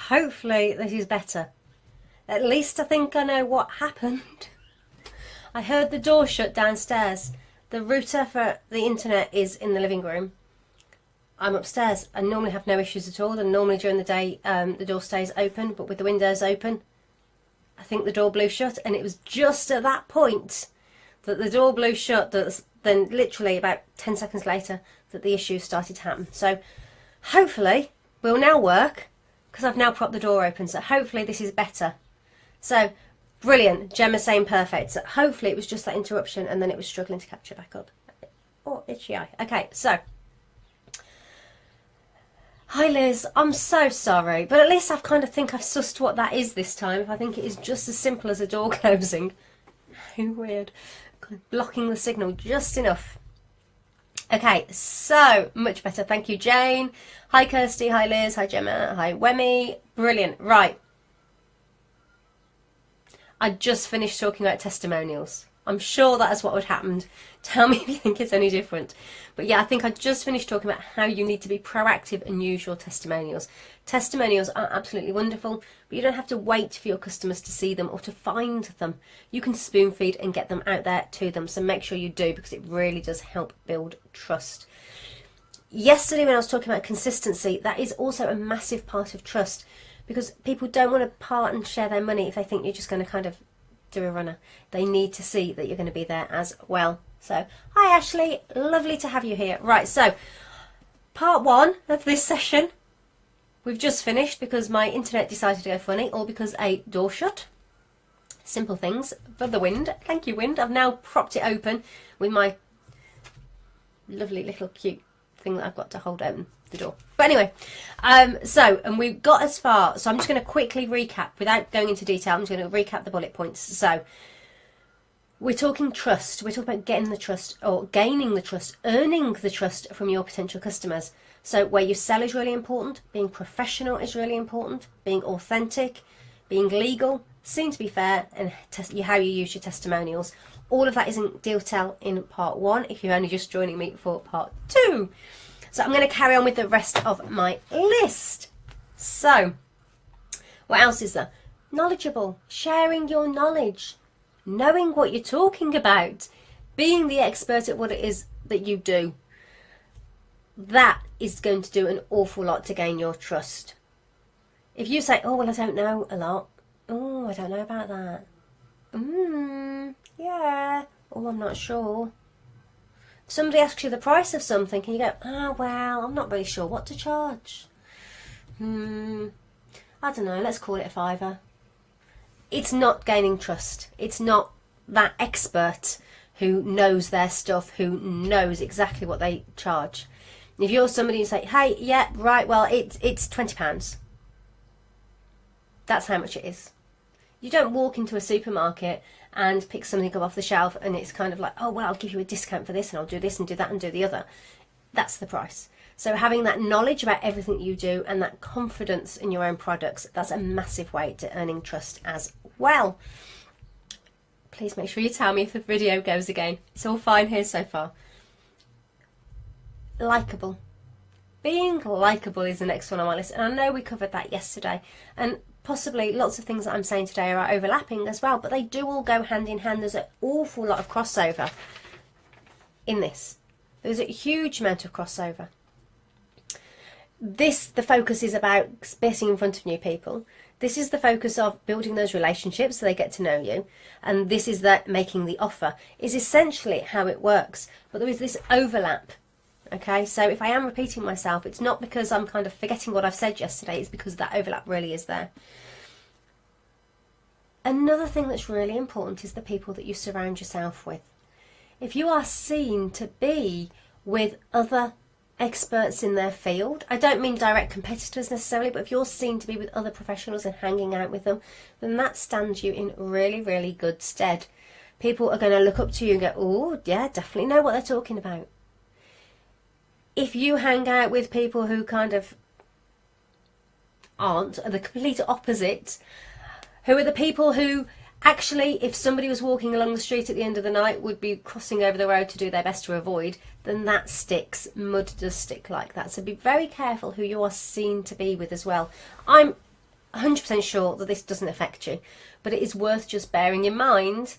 hopefully this is better. At least I think I know what happened. I heard the door shut downstairs. The router for the internet is in the living room. I'm upstairs. I normally have no issues at all, and normally during the day the door stays open, but with the windows open, I think the door blew shut, and it was just at that point that the door blew shut, that then literally about 10 seconds later that the issue started to happen. So hopefully we'll now work, because I've now propped the door open, so hopefully this is better. So brilliant. Gemma saying perfect. So hopefully it was just that interruption and then it was struggling to capture back up. Oh, itchy eye. Okay, so hi Liz, I'm so sorry, but at least I've kind of think I've sussed what that is this time. I think it is just as simple as a door closing. How weird. Blocking the signal just enough. Okay, so much better. Thank you, Jane. Hi Kirsty, hi Liz, hi Gemma, hi Wemmy. Brilliant. Right. I just finished talking about testimonials. I'm sure that is what would happen. Tell me if you think it's any different. But yeah, I think I just finished talking about how you need to be proactive and use your testimonials. Testimonials are absolutely wonderful, but you don't have to wait for your customers to see them or to find them. You can spoon feed and get them out there to them. So make sure you do, because it really does help build trust. Yesterday when I was talking about consistency, that is also a massive part of trust, because people don't want to part and share their money if they think you're just going to kind of do a runner. They need to see that you're going to be there as well. So, hi Ashley, lovely to have you here. Right, so part one of this session, we've just finished because my internet decided to go funny, or because a door shut. Simple things for the wind. Thank you, wind. I've now propped it open with my lovely little cute thing that I've got to hold open the door. But anyway, and we got as far, so I'm just going to quickly recap without going into detail. I'm just going to recap the bullet points. So we're talking trust. We're talking about getting the trust, or gaining the trust, earning the trust from your potential customers. So where you sell is really important, being professional is really important, being authentic, being legal, seem to be fair, and how you use your testimonials. All of that is in detail in part one, if you're only just joining me for part two. So I'm going to carry on with the rest of my list. So, what else is there? Knowledgeable, sharing your knowledge, knowing what you're talking about, being the expert at what it is that you do. That is going to do an awful lot to gain your trust. If you say, oh, well, I don't know a lot. Oh, I don't know about that. Yeah. Oh, I'm not sure. Somebody asks you the price of something and you go, oh, well, I'm not really sure what to charge. I don't know, let's call it a fiver. It's not gaining trust. It's not that expert who knows their stuff, who knows exactly what they charge. If you're somebody who say, hey, yeah, right, well, it's £20. That's how much it is. You don't walk into a supermarket and pick something up off the shelf and it's kind of like, oh, well, I'll give you a discount for this and I'll do this and do that and do the other. That's the price. So having that knowledge about everything you do and that confidence in your own products, that's a massive way to earning trust as well. Please make sure you tell me if the video goes again. It's all fine here so far. Likeable. Being likeable is the next one on my list, and I know we covered that yesterday, and possibly lots of things that I'm saying today are overlapping as well, but they do all go hand in hand. There's an awful lot of crossover in this. There's a huge amount of crossover. The focus is about getting in front of new people. This is the focus of building those relationships so they get to know you, and this is that making the offer is essentially how it works, but there is this overlap. Okay, so if I am repeating myself, it's not because I'm kind of forgetting what I've said yesterday, it's because that overlap really is there. Another thing that's really important is the people that you surround yourself with. If you are seen to be with other experts in their field, I don't mean direct competitors necessarily, but if you're seen to be with other professionals and hanging out with them, then that stands you in really, really good stead. People are going to look up to you and go, oh, yeah, definitely know what they're talking about. If you hang out with people who kind of aren't, are the complete opposite, who are the people who actually, if somebody was walking along the street at the end of the night, would be crossing over the road to do their best to avoid, then that sticks. Mud does stick like that. So be very careful who you are seen to be with as well. I'm 100% sure that this doesn't affect you, but it is worth just bearing in mind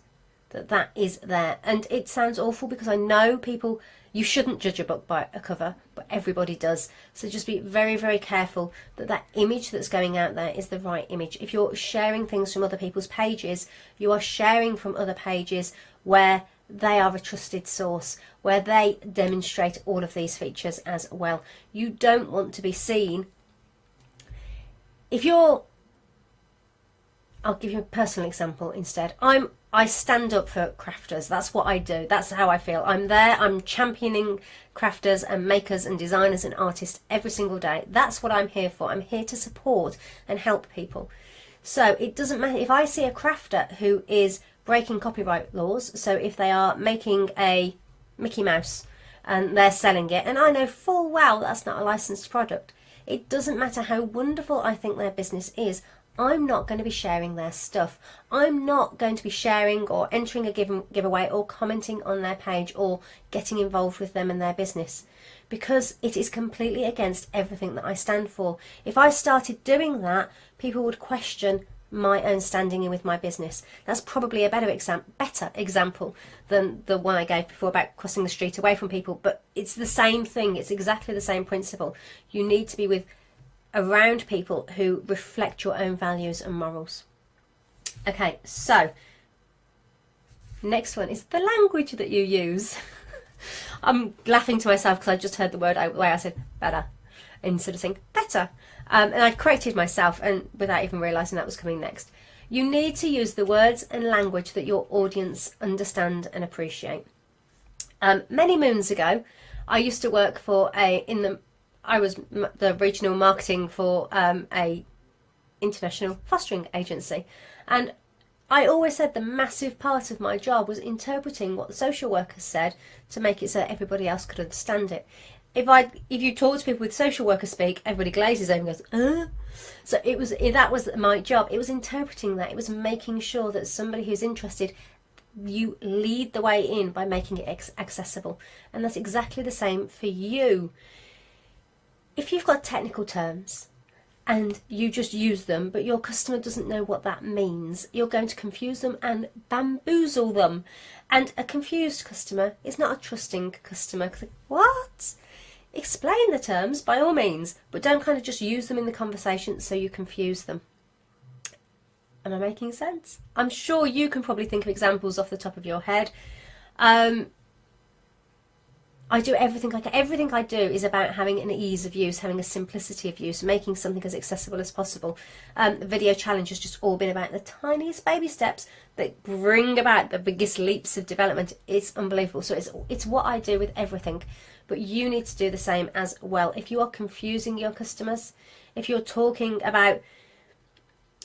that that is there. And it sounds awful because I know people, you shouldn't judge a book by a cover, but everybody does. So just be very, very careful that that image that's going out there is the right image. If you're sharing things from other people's pages, you are sharing from other pages where they are a trusted source, where they demonstrate all of these features as well. You don't want to be seen. If you're, I'll give you a personal example instead. I stand up for crafters. That's what I do. That's how I feel. I'm there. I'm championing crafters and makers and designers and artists every single day. That's what I'm here for. I'm here to support and help people. So it doesn't matter if I see a crafter who is breaking copyright laws. So if they are making a Mickey Mouse and they're selling it, and I know full well that's not a licensed product, it doesn't matter how wonderful I think their business is, I'm not going to be sharing their stuff. I'm not going to be sharing or entering a giveaway or commenting on their page or getting involved with them and their business, because it is completely against everything that I stand for. If I started doing that, people would question my own standing in with my business. That's probably a better example than the one I gave before about crossing the street away from people, but it's the same thing. It's exactly the same principle. You need to be around people who reflect your own values and morals. Okay, so next one is the language that you use. I'm laughing to myself because I just heard the way I said better instead of saying better. And I corrected myself, and without even realising that was coming next. You need to use the words and language that your audience understand and appreciate. Many moons ago, I used to work for I was the regional marketing for a international fostering agency, and I always said the massive part of my job was interpreting what the social workers said to make it so everybody else could understand it. If you talk to people with social worker speak, everybody glazes over and goes, So that was my job. It was interpreting that. It was making sure that somebody who's interested, you lead the way in by making it accessible. And that's exactly the same for you. If you've got technical terms and you just use them, but your customer doesn't know what that means, you're going to confuse them and bamboozle them. And a confused customer is not a trusting customer. What? Explain the terms by all means, but don't kind of just use them in the conversation so you confuse them. Am I making sense? I'm sure you can probably think of examples off the top of your head. I do everything I can. Everything I do is about having an ease of use, having a simplicity of use, making something as accessible as possible. The video challenge has just all been about the tiniest baby steps that bring about the biggest leaps of development. It's unbelievable. So it's what I do with everything. But you need to do the same as well. If you are confusing your customers, if you're talking about,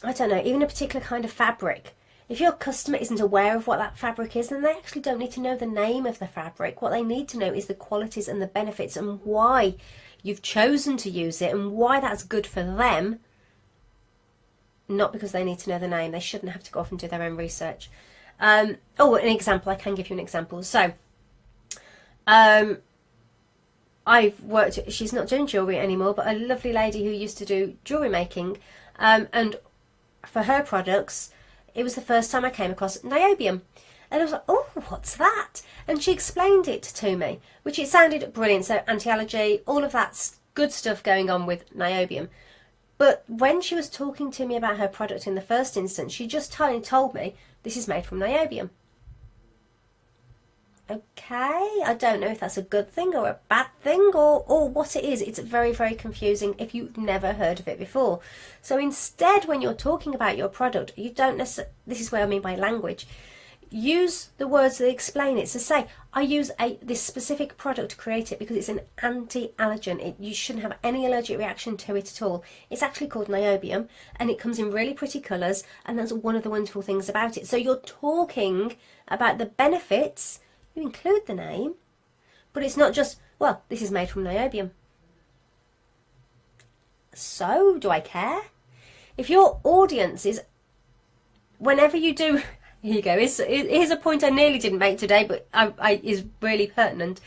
I don't know, even a particular kind of fabric, if your customer isn't aware of what that fabric is, then they actually don't need to know the name of the fabric. What they need to know is the qualities and the benefits and why you've chosen to use it and why that's good for them, not because they need to know the name. They shouldn't have to go off and do their own research. An example. I can give you an example. So, I've worked, she's not doing jewellery anymore, but a lovely lady who used to do jewellery making, and for her products, it was the first time I came across niobium. And I was like, oh, what's that? And she explained it to me, which it sounded brilliant. So anti-allergy, all of that good stuff going on with niobium. But when she was talking to me about her product in the first instance, she just told me, this is made from niobium. Okay, I don't know if that's a good thing or a bad thing or what it is. It's very, very confusing if you've never heard of it before. So instead, when you're talking about your product, you don't necessarily, this is what I mean by language, use the words that explain it. So say, I use this specific product to create it because it's an anti-allergen. You shouldn't have any allergic reaction to it at all. It's actually called niobium and it comes in really pretty colours, and that's one of the wonderful things about it. So you're talking about the benefits. You include the name, but it's not just, well, this is made from niobium. So, do I care? If your audience is, whenever you do, here you go, here's a point I nearly didn't make today, but is really pertinent.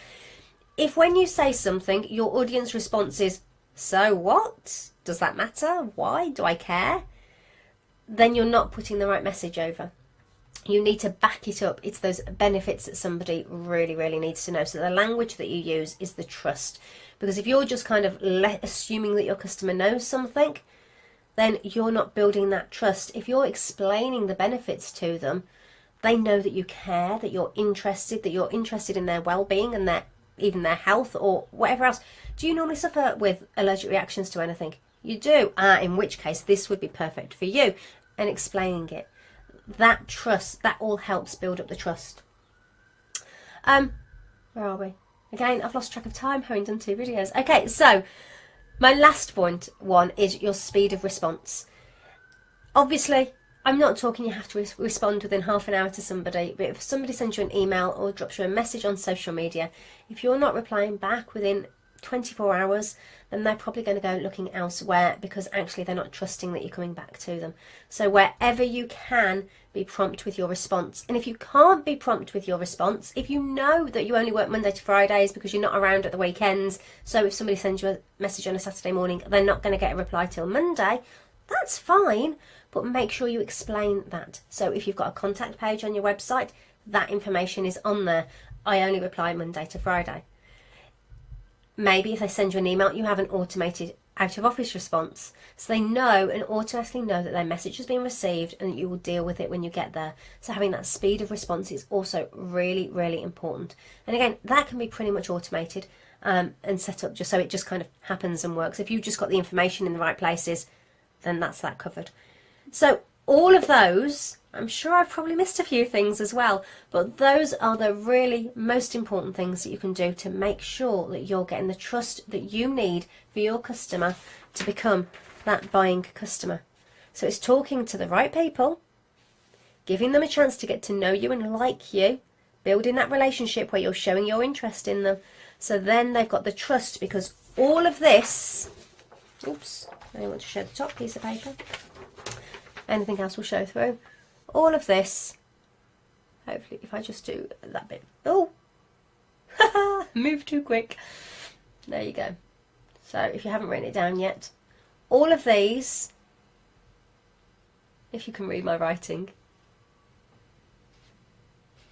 If when you say something, your audience response is, so what? Does that matter? Why? Do I care? Then you're not putting the right message over. You need to back it up. It's those benefits that somebody really, really needs to know. So the language that you use is the trust. Because if you're just kind of assuming that your customer knows something, then you're not building that trust. If you're explaining the benefits to them, they know that you care, that you're interested in their well-being and even their health or whatever else. Do you normally suffer with allergic reactions to anything? You do. In which case this would be perfect for you. And explaining it. That trust, that all helps build up the trust. Where are we? Again, I've lost track of time having done 2 videos. Okay, so my last one is your speed of response. Obviously, I'm not talking you have to respond within half an hour to somebody, but if somebody sends you an email or drops you a message on social media, if you're not replying back within 24 hours, then they're probably going to go looking elsewhere because actually they're not trusting that you're coming back to them. So wherever you can, be prompt with your response. And if you can't be prompt with your response, if you know that you only work Monday to Fridays because you're not around at the weekends, so if somebody sends you a message on a Saturday morning, they're not going to get a reply till Monday, that's fine, but make sure you explain that. So if you've got a contact page on your website, that information is on there. I only reply Monday to Friday. Maybe if they send you an email, you have an automated out-of-office response. So they know and automatically know that their message has been received and that you will deal with it when you get there. So having that speed of response is also really, really important. And again, that can be pretty much automated and set up just so it just kind of happens and works. If you've just got the information in the right places, then that's that covered. So all of those, I'm sure I've probably missed a few things as well, but those are the really most important things that you can do to make sure that you're getting the trust that you need for your customer to become that buying customer. So it's talking to the right people, giving them a chance to get to know you and like you, building that relationship where you're showing your interest in them. So then they've got the trust, because all of this, oops, I want to show the top piece of paper. Anything else will show through. All of this, hopefully, if I just do that bit. Oh, move too quick. There you go. So if you haven't written it down yet, all of these, if you can read my writing.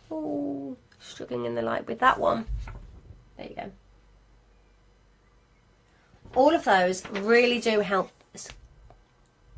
Oh, struggling in the light with that one. There you go. All of those really do help.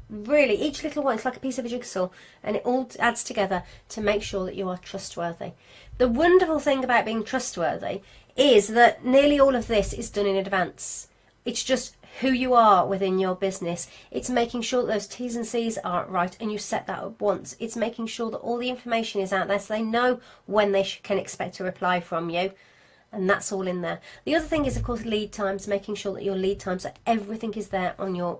Really, each little one, it's like a piece of a jigsaw, and it all adds together to make sure that you are trustworthy. The wonderful thing about being trustworthy is that nearly all of this is done in advance. It's just who you are within your business. It's making sure that those T's and C's are right and you set that up once. It's making sure that all the information is out there so they know when they can expect a reply from you. And that's all in there. The other thing is, of course, lead times, making sure that your lead times, that everything is there on your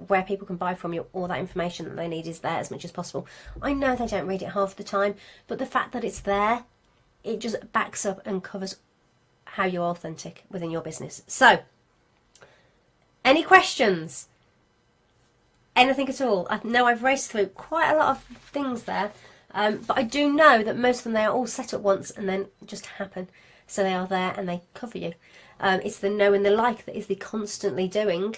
where people can buy from you, all that information that they need is there as much as possible. I know they don't read it half the time, but the fact that it's there, it just backs up and covers how you're authentic within your business. So, any questions? Anything at all? I know I've raced through quite a lot of things there, but I do know that most of them, they are all set up once and then just happen. So they are there and they cover you. It's the know and the like that is the constantly doing.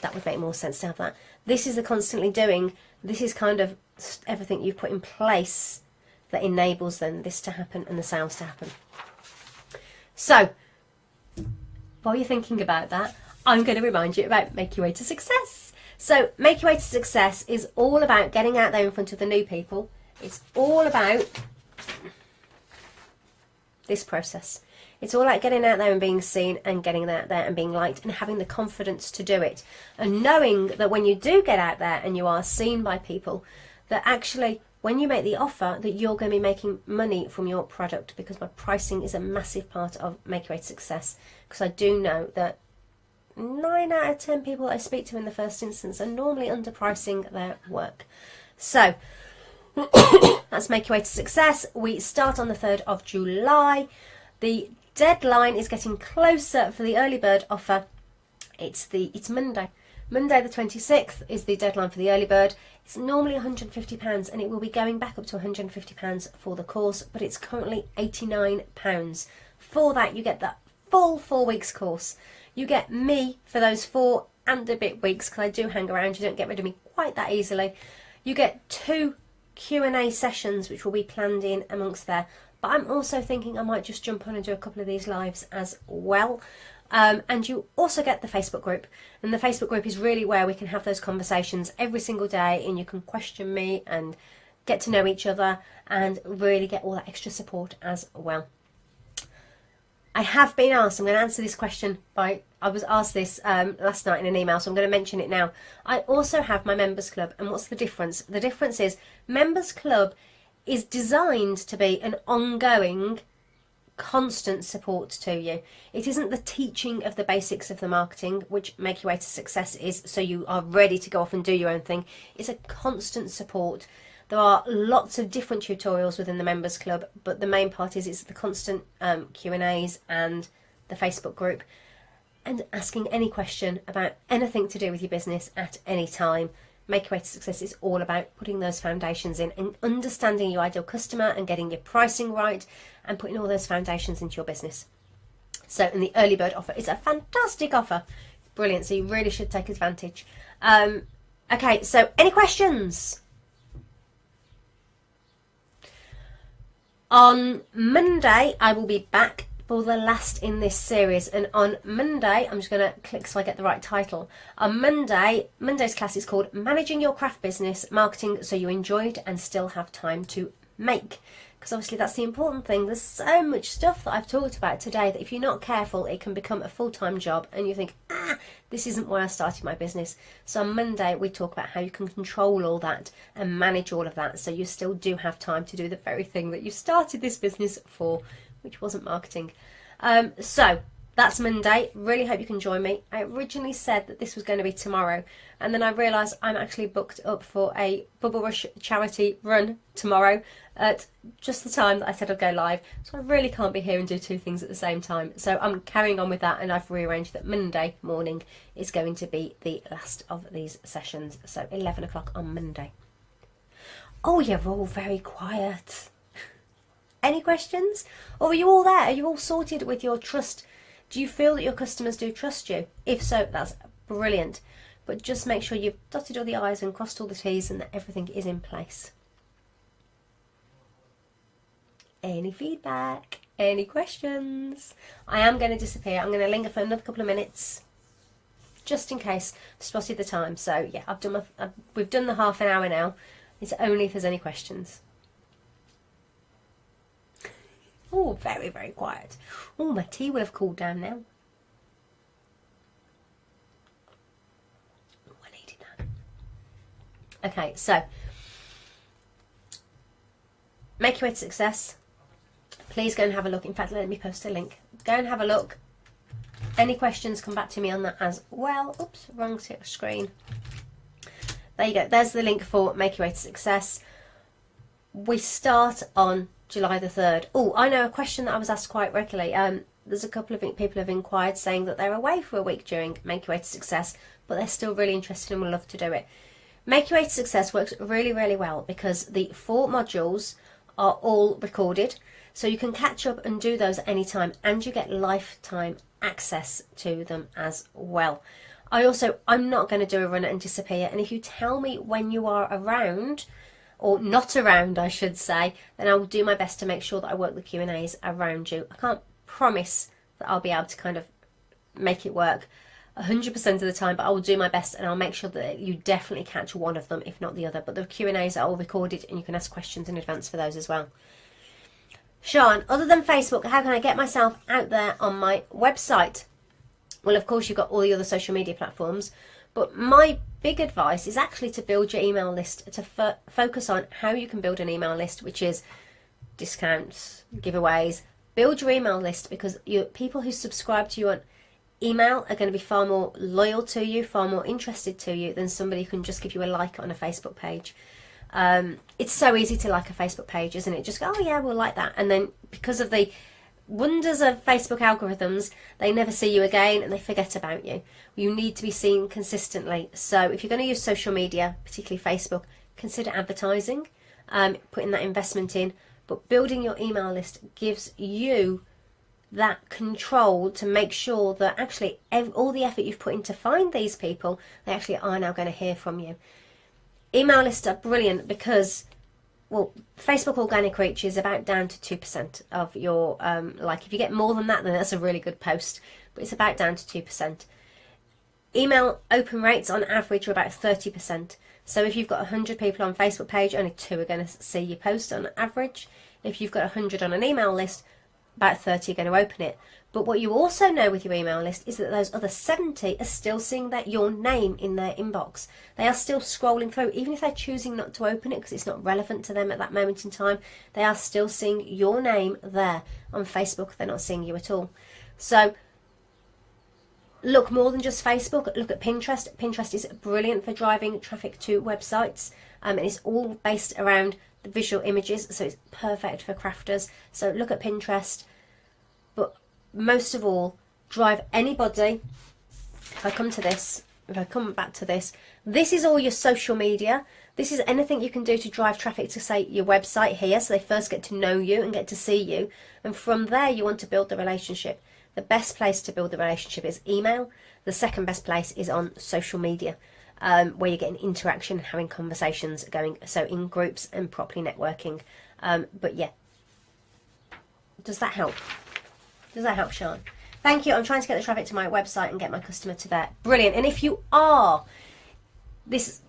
That would make more sense to have that. This is the constantly doing. This is kind of everything you've put in place that enables then this to happen and the sales to happen. So, while you're thinking about that, I'm going to remind you about Make Your Way to Success. So, Make Your Way to Success is all about getting out there in front of the new people. It's all about this process. It's all like getting out there and being seen and getting out there and being liked and having the confidence to do it. And knowing that when you do get out there and you are seen by people, that actually when you make the offer that you're going to be making money from your product, because my pricing is a massive part of Make Your Way to Success. Because I do know that 9 out of 10 people I speak to in the first instance are normally underpricing their work. So that's Make Your Way to Success. We start on the 3rd of July. The deadline is getting closer for the early bird offer. It's Monday. Monday the 26th is the deadline for the early bird. It's normally £150 and it will be going back up to £150 for the course, but it's currently £89. For that you get that full 4 weeks course. You get me for those 4 and a bit weeks, because I do hang around. You don't get rid of me quite that easily. You get 2 Q&A sessions, which will be planned in amongst there. But I'm also thinking I might just jump on and do a couple of these lives as well. And you also get the Facebook group. And the Facebook group is really where we can have those conversations every single day, and you can question me and get to know each other and really get all that extra support as well. I have been asked, I'm going to answer this question I was asked this last night in an email, so I'm going to mention it now. I also have my members club, and what's the difference? The difference is members club is designed to be an ongoing, constant support to you. It isn't the teaching of the basics of the marketing, which Make Your Way to Success is, so you are ready to go off and do your own thing. It's a constant support. There are lots of different tutorials within the members club, but the main part is it's the constant Q&As and the Facebook group, and asking any question about anything to do with your business at any time. Make Your Way to Success is all about putting those foundations in and understanding your ideal customer and getting your pricing right and putting all those foundations into your business. So, and the early bird offer is a fantastic offer. Brilliant. So you really should take advantage. Okay, so any questions? On Monday, I will be back for the last in this series, and on Monday, I'm just going to click so I get the right title. On Monday's class is called Managing Your Craft Business, Marketing So You Enjoy It and Still Have Time to Make. Because obviously that's the important thing. There's so much stuff that I've talked about today that if you're not careful, it can become a full-time job, and you think, this isn't why I started my business. So on Monday, we talk about how you can control all that and manage all of that, so you still do have time to do the very thing that you started this business for, which wasn't marketing. So that's Monday. Really hope you can join me. I originally said that this was going to be tomorrow, and then I realised I'm actually booked up for a Bubble Rush charity run tomorrow at just the time that I said I'd go live. So I really can't be here and do 2 things at the same time. So I'm carrying on with that, and I've rearranged that Monday morning is going to be the last of these sessions. So 11 o'clock on Monday. Oh, you're all very quiet. Any questions? Or are you all there? Are you all sorted with your trust? Do you feel that your customers do trust you? If so, that's brilliant. But just make sure you've dotted all the I's and crossed all the T's and that everything is in place. Any feedback? Any questions? I am going to disappear. I'm going to linger for another couple of minutes, just in case I've spotted the time. So yeah, we've done the half an hour now. It's only if there's any questions. Oh, very, very quiet. Oh, my tea will have cooled down now. Oh, I needed that. Okay, so Make Your Way to Success. Please go and have a look. In fact, let me post a link. Go and have a look. Any questions, come back to me on that as well. Oops, wrong screen. There you go. There's the link for Make Your Way to Success. We start on July the 3rd. Oh, I know a question that I was asked quite regularly. There's a couple of people have inquired saying that they're away for a week during Make Your Way to Success, but they're still really interested and would love to do it. Make Your Way to Success works really, really well because the 4 modules are all recorded, so you can catch up and do those at any time, and you get lifetime access to them as well. I'm not going to do a run and disappear, and if you tell me when you are around, or not around I should say, then I will do my best to make sure that I work the Q&As around you. I can't promise that I'll be able to kind of make it work 100% of the time, but I will do my best, and I'll make sure that you definitely catch one of them, if not the other. But the Q&As are all recorded, and you can ask questions in advance for those as well. Sean, other than Facebook, how can I get myself out there on my website? Well, of course, you've got all the other social media platforms, but my big advice is actually to build your email list, to focus on how you can build an email list, which is discounts, giveaways. Build your email list, because people who subscribe to you on email are going to be far more loyal to you, far more interested to you than somebody who can just give you a like on a Facebook page. It's so easy to like a Facebook page, isn't it? Just go, oh yeah, we'll like that. And then because of the wonders of Facebook algorithms, they never see you again and they forget about you. You need to be seen consistently. So if you're going to use social media, particularly Facebook, consider advertising, putting that investment in. But building your email list gives you that control to make sure that actually all the effort you've put in to find these people, they actually are now going to hear from you. Email lists are brilliant because, well, Facebook organic reach is about down to 2% of your, like if you get more than that, then that's a really good post, but it's about down to 2%. Email open rates on average are about 30%. So if you've got 100 people on Facebook page, only 2 are going to see your post on average. If you've got 100 on an email list, about 30 are going to open it. But what you also know with your email list is that those other 70 are still seeing your name in their inbox. They are still scrolling through, even if they're choosing not to open it because it's not relevant to them at that moment in time. They are still seeing your name there. On Facebook, they're not seeing you at all. So look more than just Facebook. Look at Pinterest. Pinterest is brilliant for driving traffic to websites, and it's all based around the visual images, so it's perfect for crafters. So look at Pinterest, but most of all, drive anybody. If I come back to this, this is all your social media. This is anything you can do to drive traffic to, say, your website here, so they first get to know you and get to see you, and from there you want to build the relationship. The best place to build the relationship is email. The second best place is on social media, where you're getting interaction and having conversations going, so in groups and properly networking. But yeah, does that help? Does that help, Sean? Thank you. I'm trying to get the traffic to my website and get my customer to there. Brilliant. And if you are, this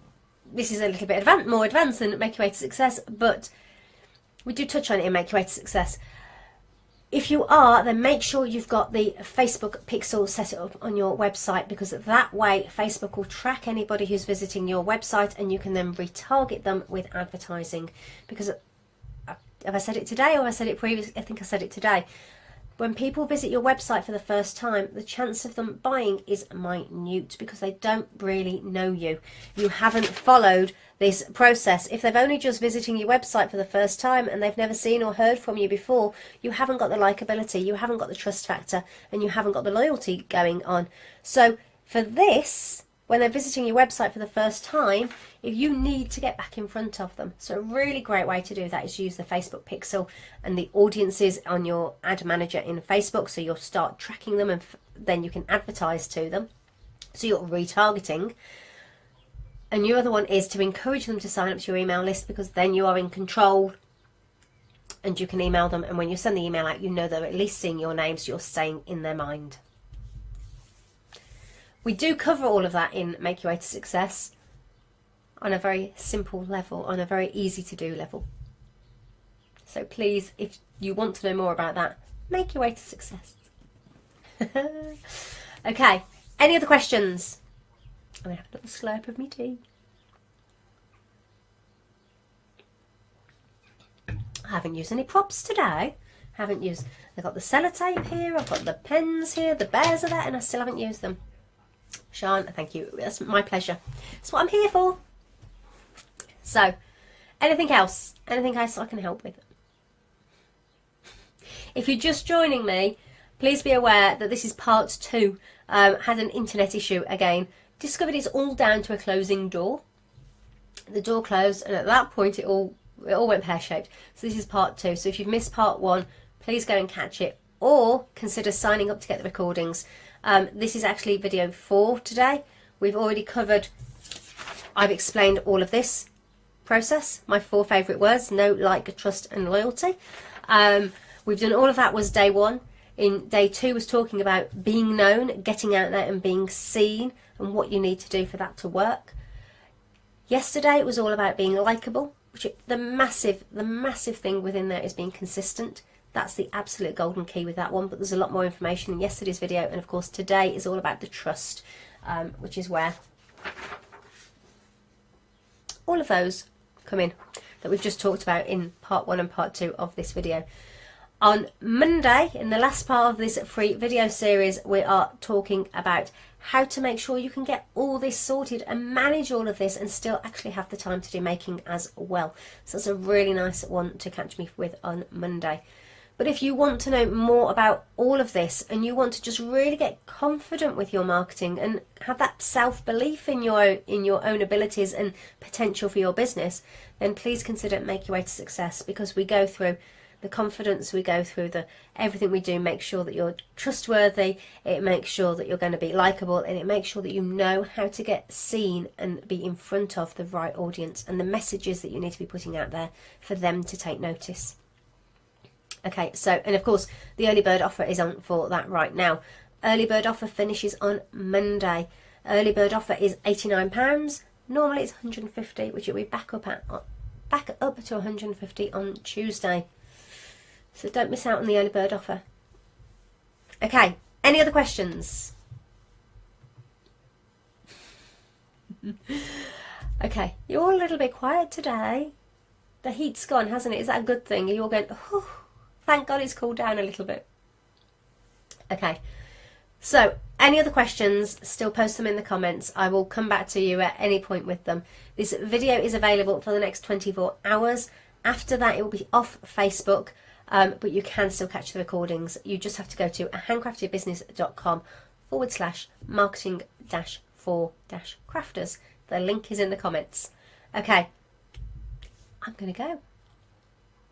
is a little bit more advanced than Make Your Way to Success, but we do touch on it in Make Your Way to Success. If you are, then make sure you've got the Facebook pixel set up on your website, because that way Facebook will track anybody who's visiting your website and you can then retarget them with advertising. Because, have I said it today or have I said it previously? I think I said it today. When people visit your website for the first time, the chance of them buying is minute because they don't really know you. You haven't followed this process. If they've only just visiting your website for the first time and they've never seen or heard from you before, you haven't got the likability, you haven't got the trust factor, and you haven't got the loyalty going on. So for this, when they're visiting your website for the first time, if you need to get back in front of them. So a really great way to do that is use the Facebook pixel and the audiences on your ad manager in Facebook. So you'll start tracking them and then you can advertise to them. So you're retargeting. And your other one is to encourage them to sign up to your email list, because then you are in control and you can email them. And when you send the email out, you know they're at least seeing your name, so you're staying in their mind. We do cover all of that in Make Your Way to Success on a very simple level, on a very easy to do level. So please, if you want to know more about that, make your way to success. Okay, any other questions? I'm going to have a little slurp of me tea. I haven't used any props today. I've got the sellotape here, I've got the pens here, the bears are there, and I still haven't used them. Sean, thank you. That's my pleasure. That's what I'm here for. So, anything else? Anything else I can help with? If you're just joining me, please be aware that this is part 2. Had an internet issue again. Discovered it's all down to a closing door. The door closed, and at that point it all went pear-shaped. So this is part 2. So if you've missed part 1, please go and catch it, or consider signing up to get the recordings. This is actually video 4 today. We've already covered, I've explained all of this process, my 4 favourite words: know, like, trust and loyalty. We've done all of that, was day 1. In day 2 was talking about being known, getting out there and being seen, and what you need to do for that to work. Yesterday it was all about being likeable, which the massive thing within there is being consistent. That's the absolute golden key with that one, but there's a lot more information in yesterday's video, and of course today is all about the trust, which is where all of those come in that we've just talked about in part 1 and part 2 of this video. On Monday, in the last part of this free video series, we are talking about how to make sure you can get all this sorted and manage all of this and still actually have the time to do making as well. So that's a really nice one to catch me with on Monday. But if you want to know more about all of this and you want to just really get confident with your marketing and have that self-belief in your own abilities and potential for your business, then please consider Make Your Way to Success, because we go through the confidence we go through, everything we do makes sure that you're trustworthy, it makes sure that you're going to be likeable, and it makes sure that you know how to get seen and be in front of the right audience and the messages that you need to be putting out there for them to take notice. Okay, so, and of course, the early bird offer is on for that right now. Early bird offer finishes on Monday. Early bird offer is £89. Normally it's £150, which will be back up to £150 on Tuesday. So don't miss out on the early bird offer. Okay, any other questions? Okay, you're all a little bit quiet today. The heat's gone, hasn't it? Is that a good thing? Are you all going, oh, thank God it's cooled down a little bit. Okay, so any other questions, still post them in the comments. I will come back to you at any point with them. This video is available for the next 24 hours. After that, it will be off Facebook, but you can still catch the recordings. You just have to go to handcraftedbusiness.com/marketing-for-crafters. The link is in the comments. Okay, I'm going to go.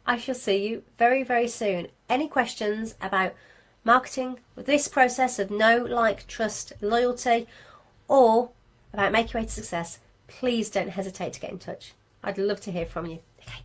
I shall see you very, very soon. Any questions about marketing with this process of know, like, trust, loyalty, or about making your way to success, please don't hesitate to get in touch. I'd love to hear from you. Okay.